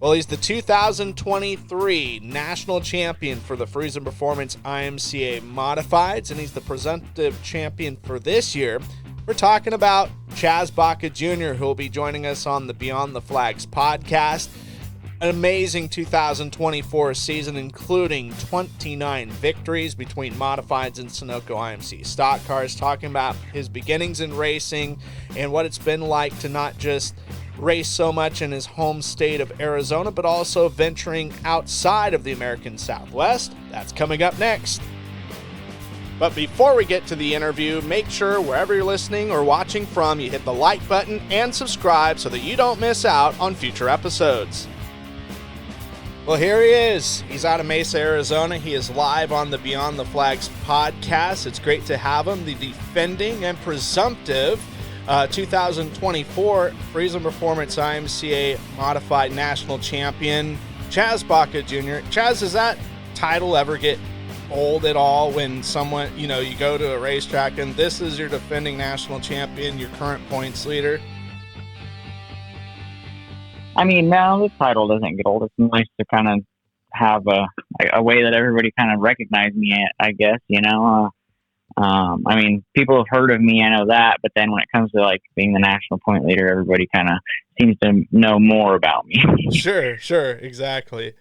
Well, he's the 2023 national champion for the Friesen Performance IMCA Modifieds, and he's the presumptive champion for this year. We're talking about Chaz Baca Jr., who will be joining us on the Beyond the Flags podcast. An amazing 2024 season, including 29 victories between Modifieds and Sunoco IMC stock cars, talking about his beginnings in racing and what it's been like to not just race so much in his home state of Arizona, but also venturing outside of the American Southwest. That's coming up next. But before we get to the interview, make sure wherever you're listening or watching from, you hit the like button and subscribe so that you don't miss out on future episodes. Well, here he is. He's out of Mesa, Arizona. He is live on the Beyond the Flags podcast. It's great to have him, the defending and presumptive 2024 Friesen Performance IMCA Modified National Champion, Chaz Baca Jr. Chaz, does that title ever get old at all when someone, you go to a racetrack and this is your defending national champion, your current points leader? I mean, no, the title doesn't get old. It's nice to kind of have a way that everybody kind of recognize me at, I guess, I mean, people have heard of me, I know that, but then when it comes to like being the national point leader, everybody kind of seems to know more about me. Sure, exactly.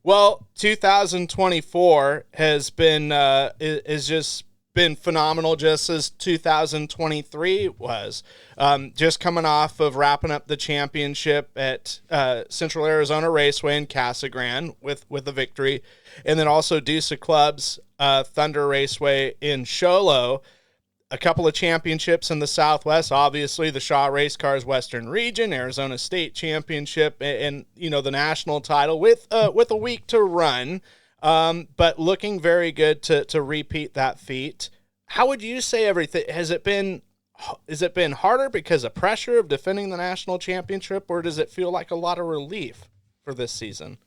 Well, 2024 has been is just been phenomenal, just as 2023 was. Just coming off of wrapping up the championship at Central Arizona Raceway in Casa Grande with a victory, and then also Deuce of Clubs Thunder Raceway in Sholo. A couple of championships in the Southwest, obviously the Shaw Race Cars Western Region, Arizona State Championship, and the national title with a week to run, but looking very good to repeat that feat. How would you say everything has it been? Has it been harder because of pressure of defending the national championship, or does it feel like a lot of relief for this season?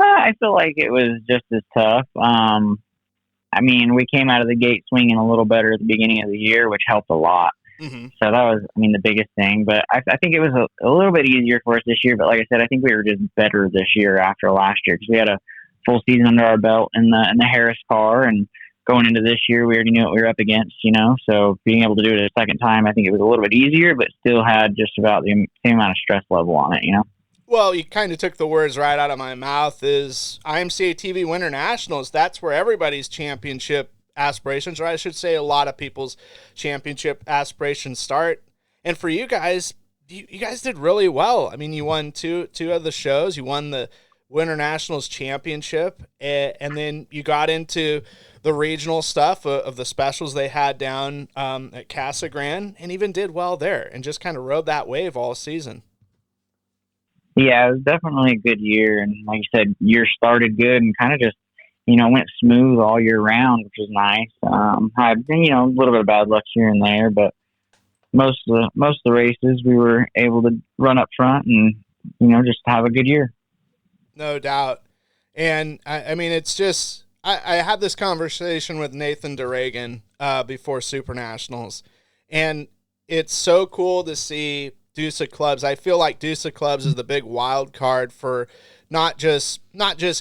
I feel like it was just as tough. I mean, we came out of the gate swinging a little better at the beginning of the year, which helped a lot. Mm-hmm. So that was, the biggest thing. But I think it was a little bit easier for us this year. But like I said, I think we were just better this year after last year because we had a full season under our belt in the Harris car. And going into this year, we already knew what we were up against, So being able to do it a second time, I think it was a little bit easier, but still had just about the same amount of stress level on it, Well, you kind of took the words right out of my mouth. Is IMCA TV Winter Nationals, that's where everybody's championship aspirations, or I should say a lot of people's championship aspirations start. And for you guys, you guys did really well. I mean, you won two of the shows. You won the Winter Nationals championship, and then you got into the regional stuff of the specials they had down at Casa Grande, and even did well there and just kind of rode that wave all season. Yeah, it was definitely a good year. And like you said, year started good and kind of just, went smooth all year round, which was nice. Had, a little bit of bad luck here and there, but most of the races we were able to run up front and, just have a good year. No doubt. And I mean, it's just, I had this conversation with Nathan DeRegan before Super Nationals, and it's so cool to see Deuce of Clubs. I feel like Deuce of Clubs is the big wild card for not just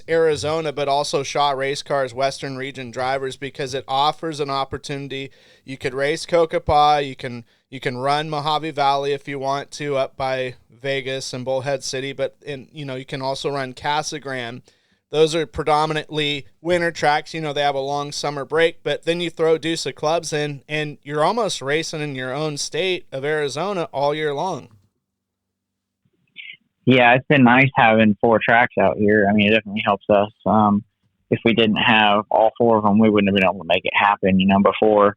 Arizona, but also Shaw Race Cars Western Region drivers, because it offers an opportunity. You could race Cocopah, you can run Mojave Valley if you want to up by Vegas and Bullhead City, but you can also run Casa Grande. Those are predominantly winter tracks. They have a long summer break, but then you throw Deuce of Clubs in, and you're almost racing in your own state of Arizona all year long. Yeah, it's been nice having 4 tracks out here. I mean, it definitely helps us. If we didn't have all 4 of them, we wouldn't have been able to make it happen. Before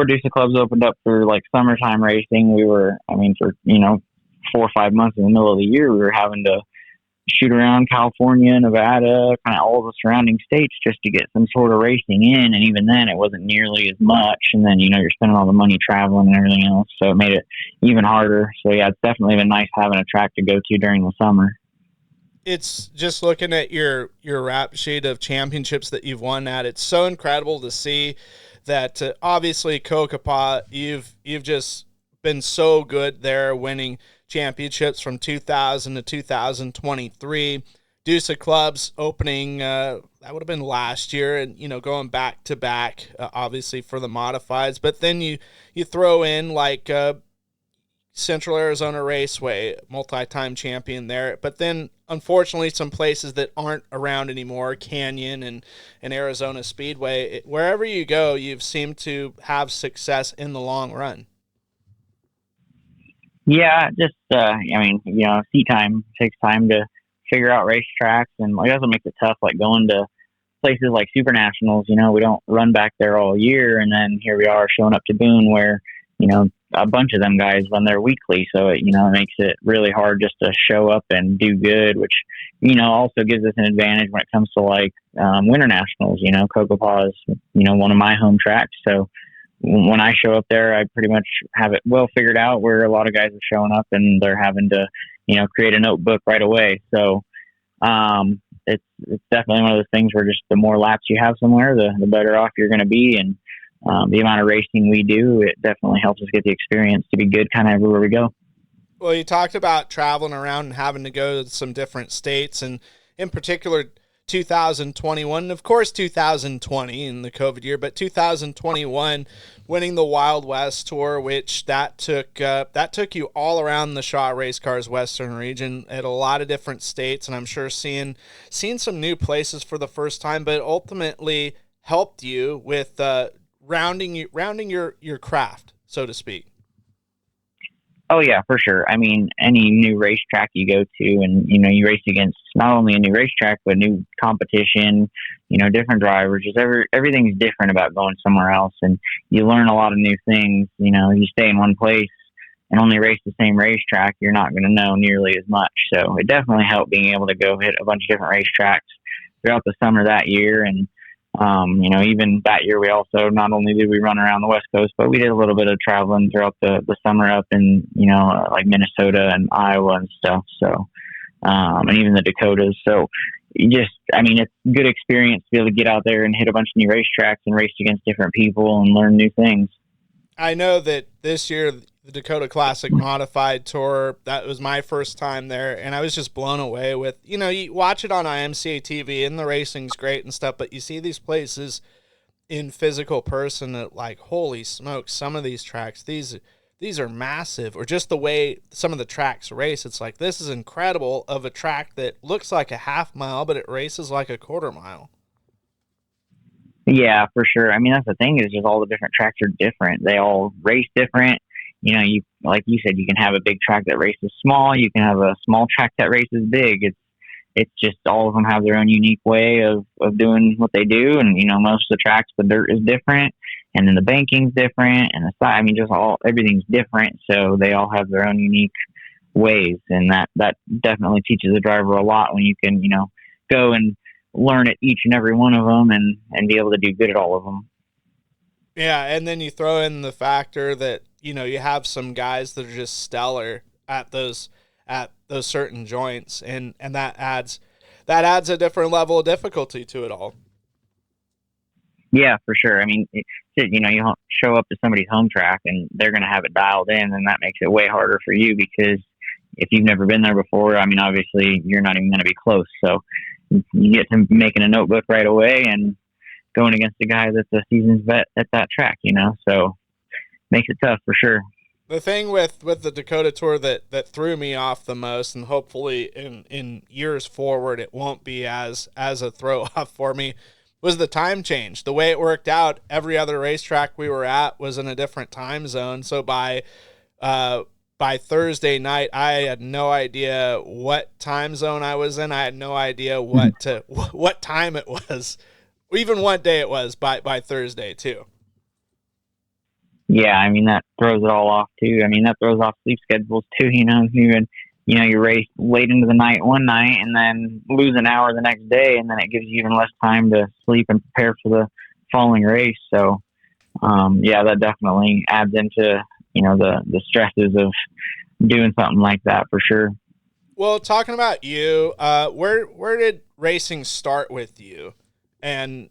Deuce of Clubs opened up for like summertime racing, we were, for 4 or 5 months in the middle of the year, we were having to shoot around California, Nevada, kind of all the surrounding states just to get some sort of racing in. And even then it wasn't nearly as much. And then, you're spending all the money traveling and everything else. So it made it even harder. So yeah, it's definitely been nice having a track to go to during the summer. It's just looking at your rap sheet of championships that you've won at. It's so incredible to see that obviously Cocopah, you've just been so good there, winning championships from 2000 to 2023. Deuce of Clubs opening, that would have been last year, and, going back to back, obviously for the modifieds. But then you throw in like Central Arizona Raceway, multi-time champion there. But then, unfortunately, some places that aren't around anymore, Canyon and Arizona Speedway. Wherever you go, you've seemed to have success in the long run. Yeah, just seat time takes time to figure out racetracks, and that's what makes it tough. Like going to places like Super Nationals, we don't run back there all year, and then here we are showing up to Boone, where a bunch of them guys run there weekly. So it makes it really hard just to show up and do good, which also gives us an advantage when it comes to like Winter Nationals. Cocopa is one of my home tracks, so when I show up there, I pretty much have it well figured out, where a lot of guys are showing up and they're having to, create a notebook right away. So it's definitely one of those things where just the more laps you have somewhere, the better off you're going to be. And the amount of racing we do, it definitely helps us get the experience to be good kind of everywhere we go. Well, you talked about traveling around and having to go to some different states, and in particular 2021, and of course 2020 in the COVID year, but 2021 winning the Wild West Tour, which that took you all around the Shaw Race Cars Western region at a lot of different states, and I'm sure seeing some new places for the first time, but ultimately helped you with rounding your craft, so to speak. Oh yeah, for sure. I mean, any new racetrack you go to, and you race against not only a new racetrack but new competition, different drivers. Just everything's different about going somewhere else, and you learn a lot of new things. You stay in one place and only race the same racetrack, you're not going to know nearly as much. So it definitely helped being able to go hit a bunch of different racetracks throughout the summer that year. And even that year, we also, not only did we run around the West Coast, but we did a little bit of traveling throughout the summer up in, like Minnesota and Iowa and stuff. So, and even the Dakotas. So it's good experience to be able to get out there and hit a bunch of new racetracks and race against different people and learn new things. I know that this year, the Dakota Classic Modified Tour, that was my first time there, and I was just blown away with, you watch it on IMCA TV, and the racing's great and stuff, but you see these places in physical person that, like, holy smokes, some of these tracks, these are massive, or just the way some of the tracks race, it's like, this is incredible, of a track that looks like a half mile, but it races like a quarter mile. Yeah, for sure. I mean, that's the thing, is just all the different tracks are different. They all race different. You like you said, you can have a big track that races small. You can have a small track that races big. It's just all of them have their own unique way of doing what they do. And, most of the tracks, the dirt is different, and then the banking's different, and the side, everything's different. So they all have their own unique ways. And that definitely teaches the driver a lot when you can, go and learn at each and every one of them and be able to do good at all of them. Yeah. And then you throw in the factor that, you have some guys that are just stellar at those certain joints, and that adds a different level of difficulty to it all. Yeah, for sure. I mean, you show up to somebody's home track and they're going to have it dialed in, and that makes it way harder for you, because if you've never been there before, obviously you're not even going to be close. So you get to making a notebook right away and going against a guy that's a seasoned vet at that track, so makes it tough for sure. The thing with the Dakota Tour that threw me off the most, and hopefully in years forward it won't be as a throw off for me, was the time change. The way it worked out, every other racetrack we were at was in a different time zone. So by Thursday night, I had no idea what time zone I was in. I had no idea what time it was, even what day it was by Thursday too. Yeah, that throws it all off too. That throws off sleep schedules too. You race late into the night one night and then lose an hour the next day, and then it gives you even less time to sleep and prepare for the following race. So, that definitely adds into the stresses of doing something like that for sure. Well, talking about you, where did racing start with you? And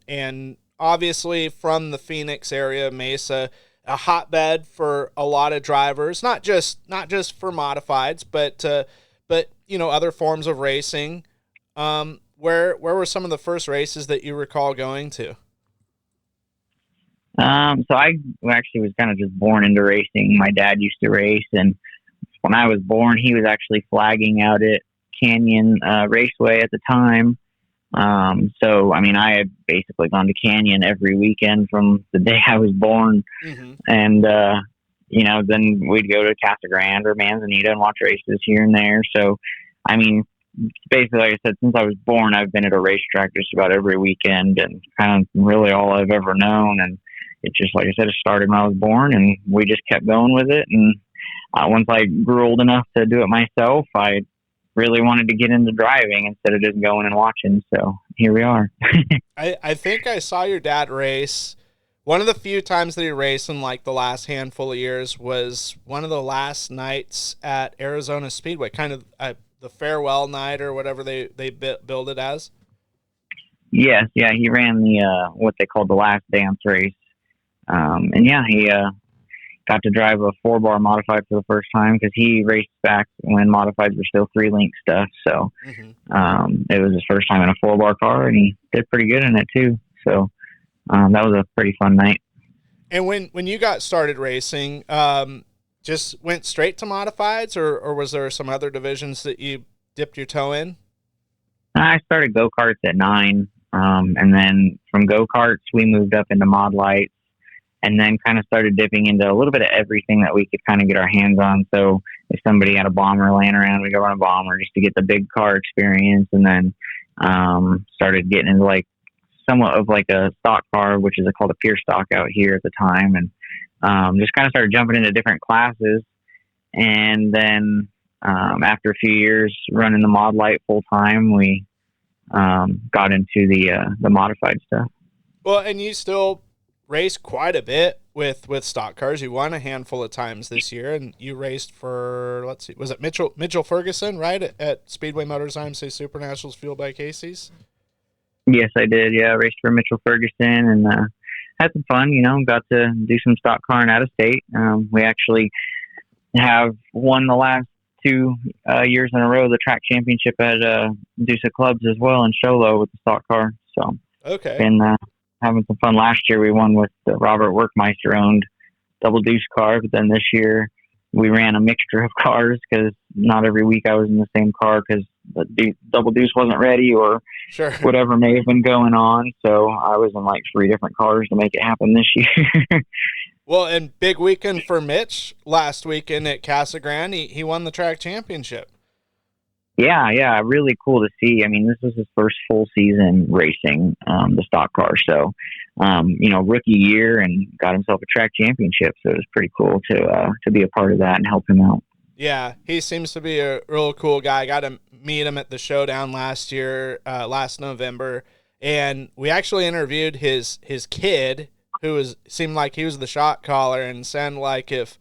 obviously from the Phoenix area, Mesa, a hotbed for a lot of drivers, not just for modifieds, but other forms of racing. Where were some of the first races that you recall going to? So I actually was kind of just born into racing. My dad used to race, and when I was born, he was actually flagging out at Canyon Raceway at the time. So, I mean, I had basically gone to Canyon every weekend from the day I was born. Mm-hmm. And, then we'd go to Casa Grande or Manzanita and watch races here and there. So, I mean, basically, like I said, since I was born, I've been at a racetrack just about every weekend, and kind of really all I've ever known. And it just, like I said, it started when I was born, and we just kept going with it. And once I grew old enough to do it myself, I really wanted to get into driving instead of just going and watching. So here we are. I think I saw your dad race. One of the few times that he raced in like the last handful of years was one of the last nights at Arizona Speedway, kind of the farewell night or whatever they build it as. Yes. Yeah. He ran the, what they called the last dance race. He got to drive a 4-bar modified for the first time because he raced back when modifieds were still 3-link stuff. So it was his first time in a 4-bar car, and he did pretty good in it too. So that was a pretty fun night. And when you got started racing, just went straight to modifieds, or was there some other divisions that you dipped your toe in? I started go-karts at 9, and then from go-karts we moved up into mod lights, and then kind of started dipping into a little bit of everything that we could kind of get our hands on. So if somebody had a bomber laying around, we'd go run a bomber just to get the big car experience, and then started getting into like somewhat of like a stock car, which is called a pure stock out here at the time, and just kind of started jumping into different classes. And then after a few years running the mod light full time, we got into the modified stuff. Well, and you still race quite a bit with stock cars. You won a handful of times this year, and you raced for, let's see, was it Mitchell Ferguson, right, at Speedway Motors IMCA Super Nationals fueled by Casey's? Yes, I did. Yeah, I raced for Mitchell Ferguson, and had some fun. Got to do some stock carring out of state. We actually have won the last 2 years in a row the track championship at Dusa Clubs as well in Sholo with the stock car. So okay, and having some fun. Last year we won with the Robert Workmeister owned double deuce car, but then this year we ran a mixture of cars because not every week I was in the same car because the double deuce wasn't ready or sure, whatever may have been going on. So I was in like 3 different cars to make it happen this year. Well, and big weekend for Mitch last weekend at Casa Grande. He won the track championship. Yeah, really cool to see. I mean, this was his first full season racing the stock car. So, rookie year, and got himself a track championship. So it was pretty cool to be a part of that and help him out. Yeah, he seems to be a real cool guy. I got to meet him at the showdown last November, and we actually interviewed his kid, who seemed like he was the shot caller, and sounded like if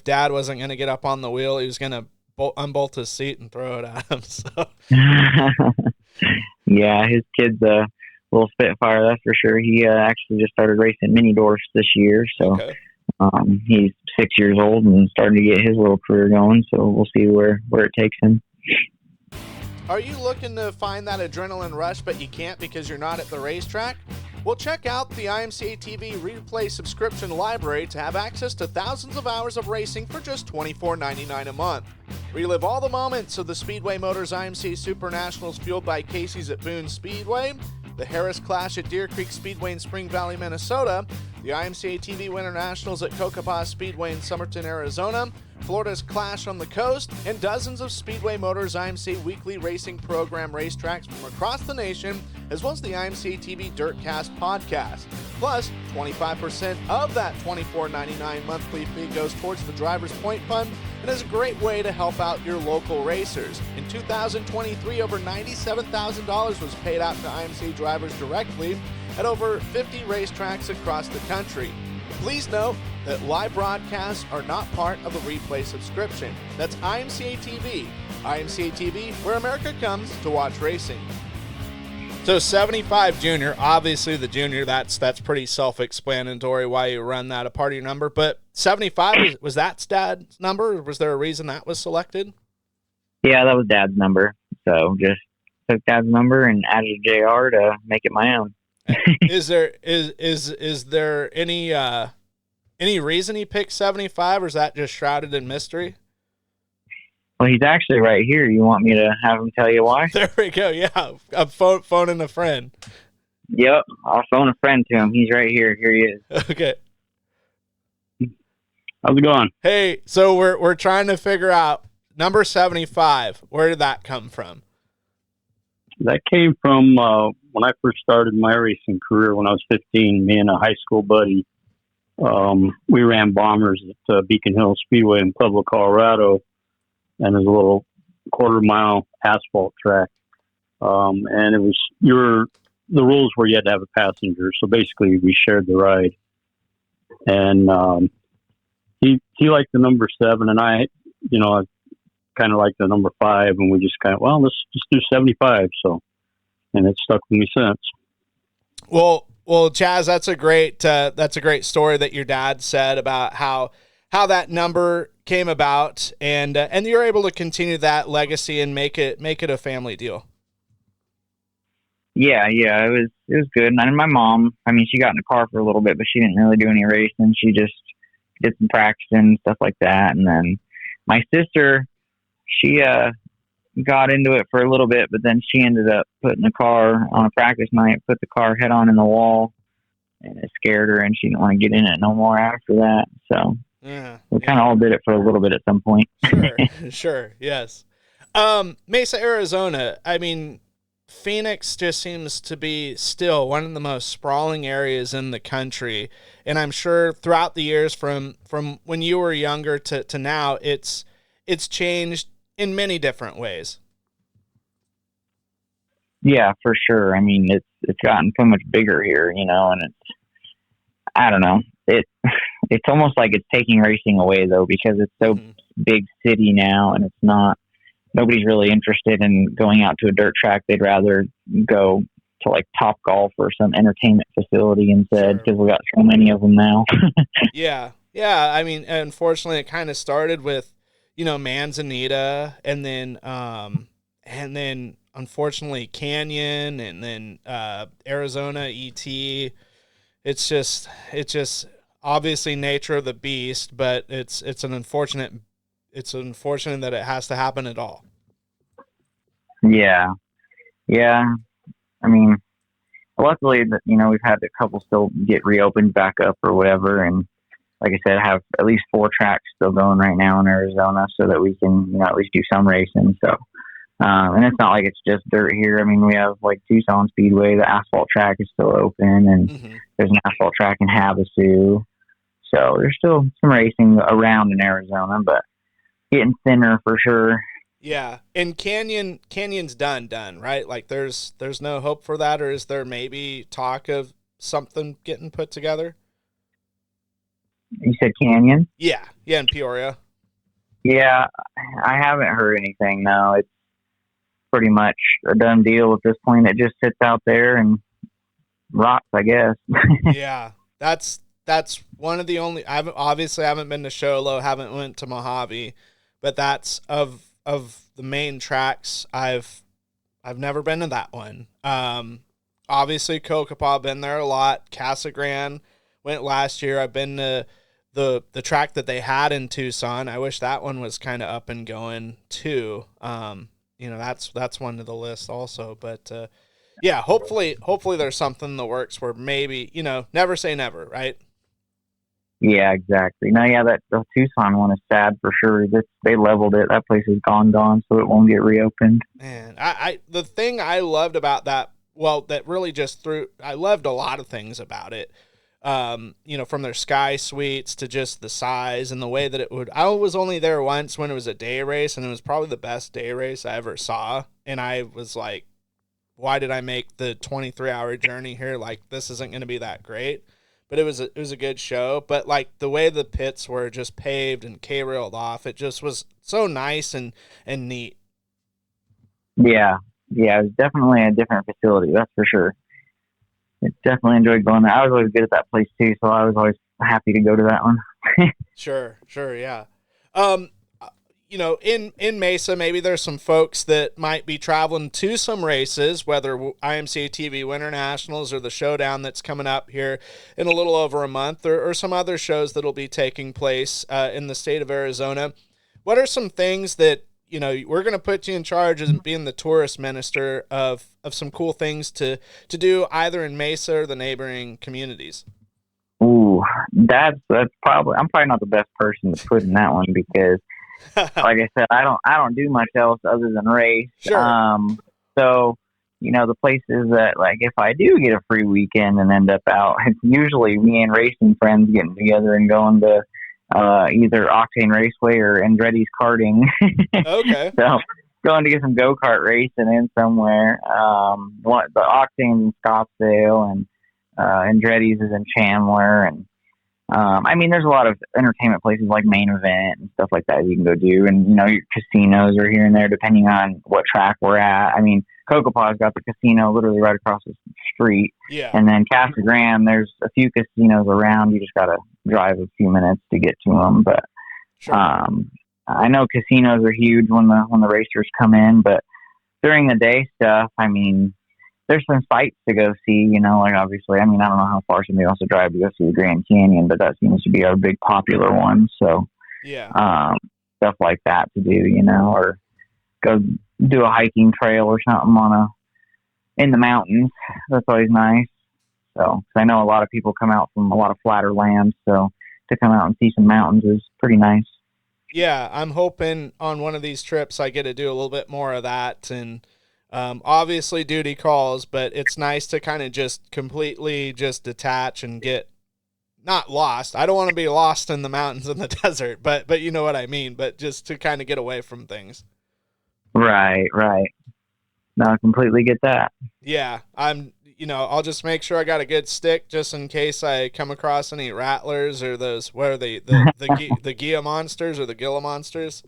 Dad wasn't going to get up on the wheel, he was going to unbolt his seat and throw it at him. So. Yeah, his kid's a little spitfire, that's for sure. He actually just started racing mini dwarfs this year, so okay. He's 6 years old and starting to get his little career going. So we'll see where it takes him. Are you looking to find that adrenaline rush, but you can't because you're not at the racetrack? Well, check out the IMCA TV Replay subscription library to have access to thousands of hours of racing for just $24.99 a month. Relive all the moments of the Speedway Motors IMCA Super Nationals fueled by Casey's at Boone Speedway, the Harris Clash at Deer Creek Speedway in Spring Valley, Minnesota, the IMCA TV Winter Nationals at Cocopah Speedway in Somerton, Arizona, Florida's Clash on the Coast, and dozens of Speedway Motors IMCA weekly racing program racetracks from across the nation, as well as the IMCA TV Dirtcast podcast. Plus, 25% of that $24.99 monthly fee goes towards the Drivers Point Fund and is a great way to help out your local racers. In 2023, over $97,000 was paid out to IMCA drivers directly at over 50 racetracks across the country. Please note that live broadcasts are not part of the replay subscription. That's IMCA TV. IMCA TV, where America comes to watch racing. So 75 junior, obviously the junior, that's pretty self-explanatory why you run that a part of your number. But 75, was that Dad's number? Or was there a reason that was selected? Yeah, that was Dad's number. So just took Dad's number and added a JR to make it my own. Is there any reason he picked 75, or is that just shrouded in mystery? Well, he's actually right here. You want me to have him tell you why? There we go. Yeah, I'm phoning a friend. Yep, I'll phone a friend to him. He's right here. Here he is. Okay. How's it going? Hey, so we're trying to figure out number 75. Where did that come from? That came from when I first started my racing career when I was 15. Me and a high school buddy, we ran bombers at Beacon Hill Speedway in Pueblo, Colorado. And there's a little quarter-mile asphalt track. And it was the rules were you had to have a passenger. So basically, we shared the ride. And he liked the number 7, and I kind of liked the number 5, and we just let's just do 75. So, and it's stuck with me since. Well, Chaz, that's a great story that your dad said about how that number came about, and you're able to continue that legacy and make it a family deal. Yeah, it was good. And my mom, I mean, she got in the car for a little bit, but she didn't really do any racing. She just did some practicing and stuff like that. And then my sister, she got into it for a little bit, but then she ended up putting the car on a practice night, put the car head on in the wall, and it scared her, and she didn't want to get in it no more after that. So we kind of all did it for a little bit at some point. Sure, yes. Mesa, Arizona, I mean, Phoenix just seems to be still one of the most sprawling areas in the country, and I'm sure throughout the years from when you were younger to now, it's changed in many different ways. Yeah, for sure. I mean, it's gotten so much bigger here, and I don't know. It's almost like it's taking racing away, though, because it's so big city now, and nobody's really interested in going out to a dirt track. They'd rather go to like Top Golf or some entertainment facility instead, because we got so many of them now. Yeah. I mean, unfortunately, it kind of started with, Manzanita, and then unfortunately Canyon, and then Arizona ET. It's just obviously nature of the beast, but it's unfortunate that it has to happen at all. Yeah. I mean, luckily that we've had a couple still get reopened back up or whatever, and like I said, I have at least 4 tracks still going right now in Arizona, so that we can at least do some racing. So, and it's not like it's just dirt here. I mean, we have like Tucson Speedway, the asphalt track is still open, and there's an asphalt track in Havasu. So there's still some racing around in Arizona, but getting thinner for sure. Yeah, and Canyon's done, right? Like there's no hope for that, or is there maybe talk of something getting put together? You said Canyon? Yeah, in Peoria. Yeah, I haven't heard anything. No, it's pretty much a done deal at this point. It just sits out there and rots, I guess. Yeah, that's one of the only. I haven't been to Sholo, haven't went to Mojave, but that's of the main tracks. I've never been to that one. Obviously Cocopah, been there a lot. Casa Grande went last year. I've been to the track that they had in Tucson. I wish that one was kind of up and going too. That's one to the list also. But yeah, hopefully there's something in the works where maybe, never say never, right? Yeah, exactly. No, yeah, the Tucson one is sad for sure. They leveled it. That place is gone, so it won't get reopened. Man, the thing I loved about that, that really I loved a lot of things about it. From their sky suites to just the size and the way that it would. I was only there once when it was a day race, and it was probably the best day race I ever saw. And I was like, why did I make the 23-hour journey here? Like, this isn't going to be that great. But it was a good show. But like the way the pits were just paved and K-railed off, it just was so nice and neat. Yeah, yeah, it was definitely a different facility, that's for sure. It definitely enjoyed going there. I was always good at that place too, so I was always happy to go to that one. Sure, yeah. Um, in Mesa, maybe there's some folks that might be traveling to some races, whether IMCA TV Winter Nationals or the Showdown that's coming up here in a little over a month, or some other shows that'll be taking place in the state of Arizona. What are some things that, we're going to put you in charge as being the tourist minister of some cool things to do either in Mesa or the neighboring communities? Ooh, that's probably, I'm probably not the best person to put in that one because, like I said, I don't do much else other than race. Sure. So the places that, like, if I do get a free weekend and end up out, it's usually me and racing friends getting together and going to either Octane Raceway or Andretti's karting. Okay. So going to get some go kart racing in somewhere. The Octane's in Scottsdale and Andretti's is in Chandler, and there's a lot of entertainment places like Main Event and stuff like that you can go do, and your casinos are here and there depending on what track we're at. I mean, Cocopah's got the casino literally right across the street, Yeah. and then Casa Grande, there's a few casinos around. You just gotta drive a few minutes to get to them, but Sure. I know casinos are huge when the racers come in, but during the day stuff, there's some sights to go see, like obviously, I don't know how far somebody wants to drive to go see the Grand Canyon, but that seems to be our big popular one. So, yeah, stuff like that to do, or go do a hiking trail or something in the mountains. That's always nice. So, 'cause I know a lot of people come out from a lot of flatter lands, so to come out and see some mountains is pretty nice. Yeah, I'm hoping on one of these trips I get to do a little bit more of that, and obviously duty calls, but it's nice to kind of just completely just detach and get not lost. I don't want to be lost in the mountains in the desert, but you know what I mean, but just to kind of get away from things. Right. No, I completely get that. Yeah, I'll just make sure I got a good stick just in case I come across any rattlers or those, what are they, the Gia monsters or the Gila monsters?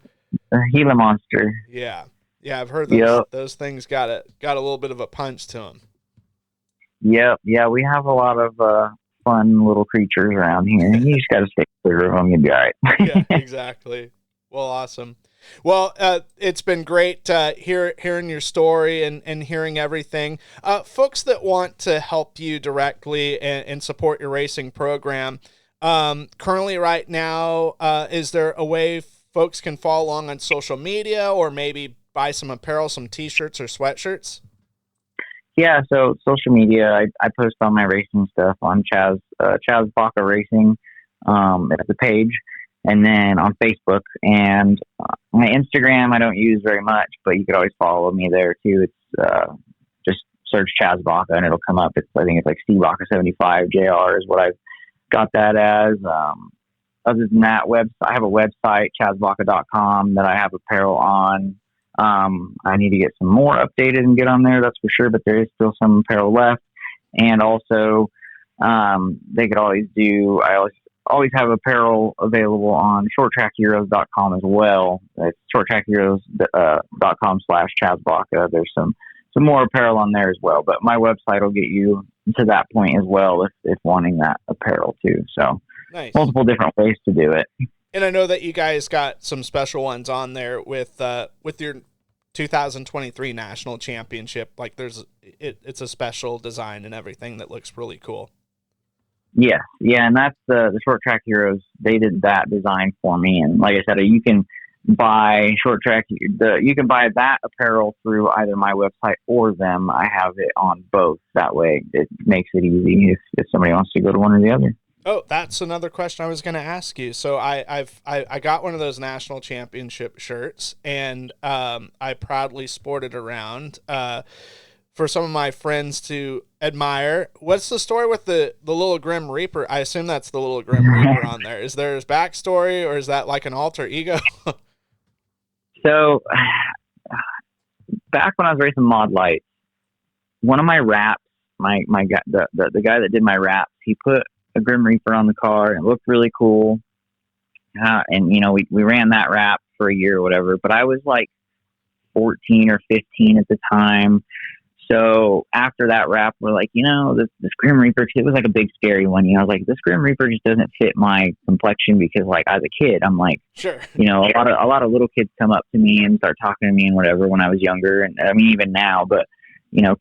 The Gila monster. Yeah. Yeah, I've heard Yep. those things got a little bit of a punch to them. Yep. Yeah, we have a lot of fun little creatures around here. You just got to stay clear of them. You'll be all right. Yeah, exactly. Well, awesome. Well, it's been great hearing your story and hearing everything. Folks that want to help you directly and support your racing program, currently right now, is there a way folks can follow along on social media or maybe buy some apparel, some t-shirts or sweatshirts? Yeah, so social media, I post all my racing stuff on Chaz Baca Racing, at the page, and then on Facebook and my Instagram. I don't use very much, but you could always follow me there too. It's just search Chaz Baca and it'll come up. I think it's like Steve Baca 75 JR is what I've got that as. Other than that, I have a website, chazbaca.com, that I have apparel on. I need to get some more updated and get on there, that's for sure, but there is still some apparel left. And also, they could always I always have apparel available on shorttrackheroes.com as well. It's shorttrackheroes.com/Chaz Baca. There's some more apparel on there as well, but my website will get you to that point as well if wanting that apparel too. So Nice. Multiple different ways to do it. And I know that you guys got some special ones on there with your 2023 national championship. Like it's a special design and everything that looks really cool. Yeah, and that's the Short Track Heroes. They did that design for me, and like I said, you can buy you can buy that apparel through either my website or them. I have it on both. That way, it makes it easy if somebody wants to go to one or the other. Oh, that's another question I was going to ask you. So I got one of those national championship shirts, and I proudly sport it around for some of my friends to admire. What's the story with the little Grim Reaper? I assume that's the little Grim Reaper on there. Is there his backstory, or is that like an alter ego? So back when I was racing Mod Lights, one of my wraps, my guy, the guy that did my wraps, he put a Grim Reaper on the car, and it looked really cool. And we ran that wrap for a year or whatever, but I was like 14 or 15 at the time. So after that wrap, we're like, this Grim Reaper, it was like a big scary one. I was like, this Grim Reaper just doesn't fit my complexion because, like, as a kid, I'm like, sure, a lot of little kids come up to me and start talking to me and whatever when I was younger, and I mean even now, but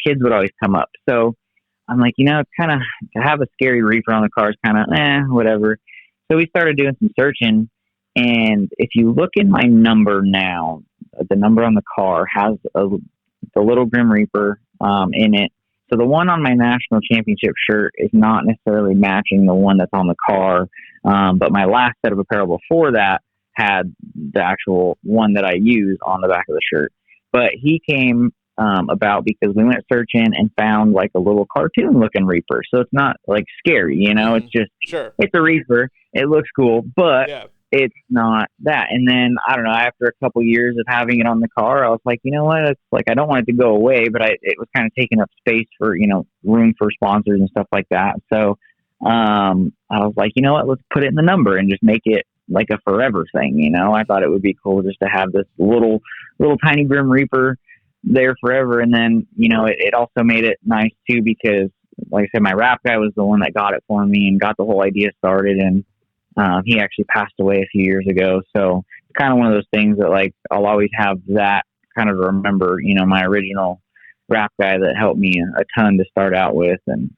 kids would always come up. So I'm like, kind of to have a scary Reaper on the car is kind of whatever. So we started doing some searching, and if you look in my number now, the number on the car has the little Grim Reaper in it. So the one on my national championship shirt is not necessarily matching the one that's on the car. But my last set of apparel before that had the actual one that I use on the back of the shirt. But he came about because we went searching and found like a little cartoon looking Reaper. So it's not like scary, it's just, sure, it's a Reaper. It looks cool, but it's not that. And then, I don't know, after a couple years of having it on the car, I was like, you know what? It's like, I don't want it to go away, but it was kind of taking up space for, room for sponsors and stuff like that. So I was like, you know what? Let's put it in the number and just make it like a forever thing. I thought it would be cool just to have this little tiny Grim Reaper there forever. And then, it also made it nice too, because like I said, my rap guy was the one that got it for me and got the whole idea started. And he actually passed away a few years ago. So it's kind of one of those things that, like, I'll always have that kind of remember, my original rap guy that helped me a ton to start out with. And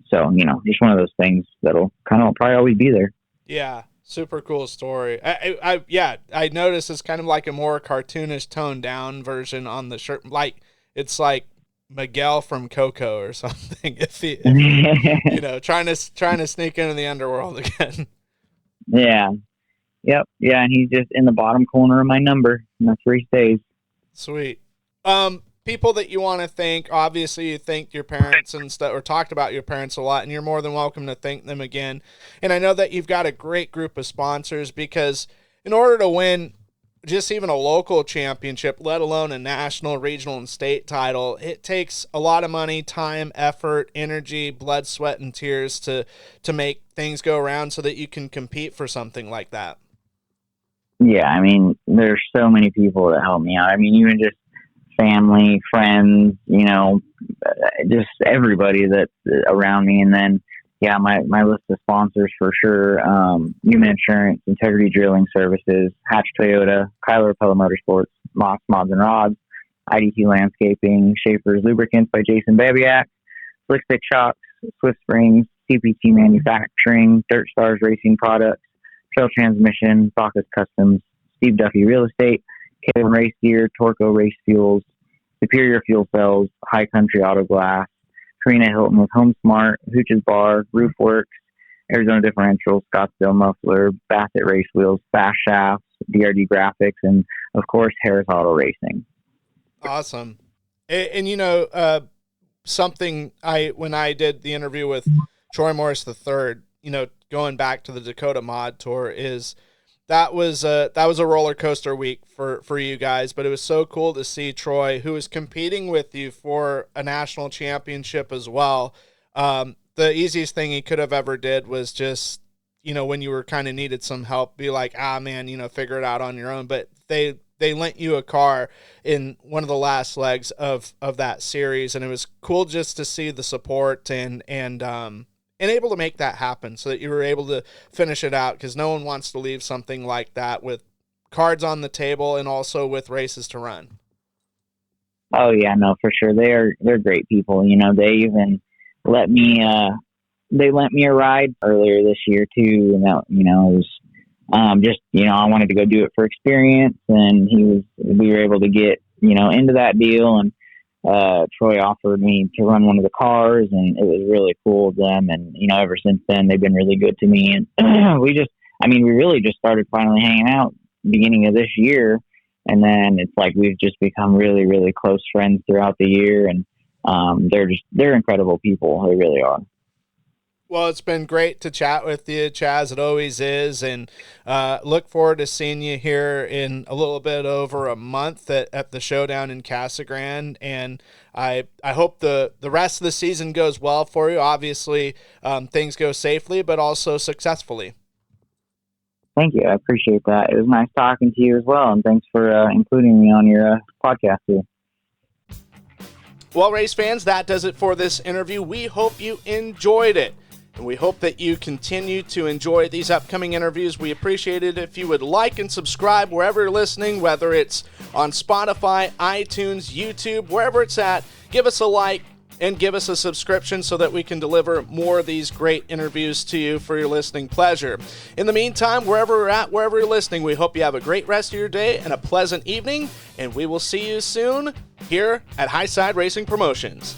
so, just one of those things that'll kind of probably always be there. Yeah. Super cool story. I noticed it's kind of like a more cartoonish toned down version on the shirt. Like, it's like Miguel from Coco or something. If he trying to sneak into the underworld again. Yeah. Yep. Yeah. And he's just in the bottom corner of my number, and that's where he stays. Sweet. People that you want to thank, obviously you thanked your parents and stuff, or talked about your parents a lot, and you're more than welcome to thank them again. And I know that you've got a great group of sponsors, because in order to win just even a local championship, let alone a national, regional, and state title, it takes a lot of money, time, effort, energy, blood, sweat, and tears to make things go around so that you can compete for something like that. Yeah, I mean, there's so many people that help me out. I mean, even just family, friends, just everybody that's around me. And then, my list of sponsors for sure. Human Insurance, Integrity Drilling Services, Hatch Toyota, Kyler Pella Motorsports, Moss Mods and Rods, IDT Landscaping, Schaefer's Lubricants by Jason Babiak, Slick Stick Shocks, Swift Springs, CPT Manufacturing, Dirt Stars Racing Products, Trail Transmission, Bacca's Customs, Steve Duffy Real Estate, Kevin Race Gear, Torco Race Fuels, Superior Fuel Cells, High Country Auto Glass, Karina Hilton with Home Smart, Hooch's Bar, Roof Works, Arizona Differential, Scottsdale Muffler, Bassett Race Wheels, Fast Shafts, DRD Graphics, and of course Harris Auto Racing. Awesome. And something when I did the interview with Troy Morris III, going back to the Dakota Mod Tour, is that was a roller coaster week for you guys, but it was so cool to see Troy, who was competing with you for a national championship as well. The easiest thing he could have ever did was just, when you were kind of needed some help, be like, man, figure it out on your own. But they lent you a car in one of the last legs of that series, and it was cool just to see the support and able to make that happen so that you were able to finish it out, because no one wants to leave something like that with cards on the table and also with races to run. Oh yeah, no, for sure. They're great people. They even let me a ride earlier this year too. And that, it was I wanted to go do it for experience, and we were able to get, into that deal. And Troy offered me to run one of the cars, and it was really cool of them. And, ever since then, they've been really good to me. And we really just started finally hanging out beginning of this year. And then it's like, we've just become really, really close friends throughout the year. And they're incredible people. They really are. Well, it's been great to chat with you, Chaz. It always is. And look forward to seeing you here in a little bit over a month at the showdown in Casa Grande. And I hope the rest of the season goes well for you. Obviously, things go safely, but also successfully. Thank you. I appreciate that. It was nice talking to you as well, and thanks for including me on your podcast here. Well, race fans, that does it for this interview. We hope you enjoyed it, and we hope that you continue to enjoy these upcoming interviews. We appreciate it if you would like and subscribe wherever you're listening, whether it's on Spotify, iTunes, YouTube, wherever it's at. Give us a like and give us a subscription so that we can deliver more of these great interviews to you for your listening pleasure. In the meantime, wherever we're at, wherever you're listening, we hope you have a great rest of your day and a pleasant evening, and we will see you soon here at Highside Racing Promotions.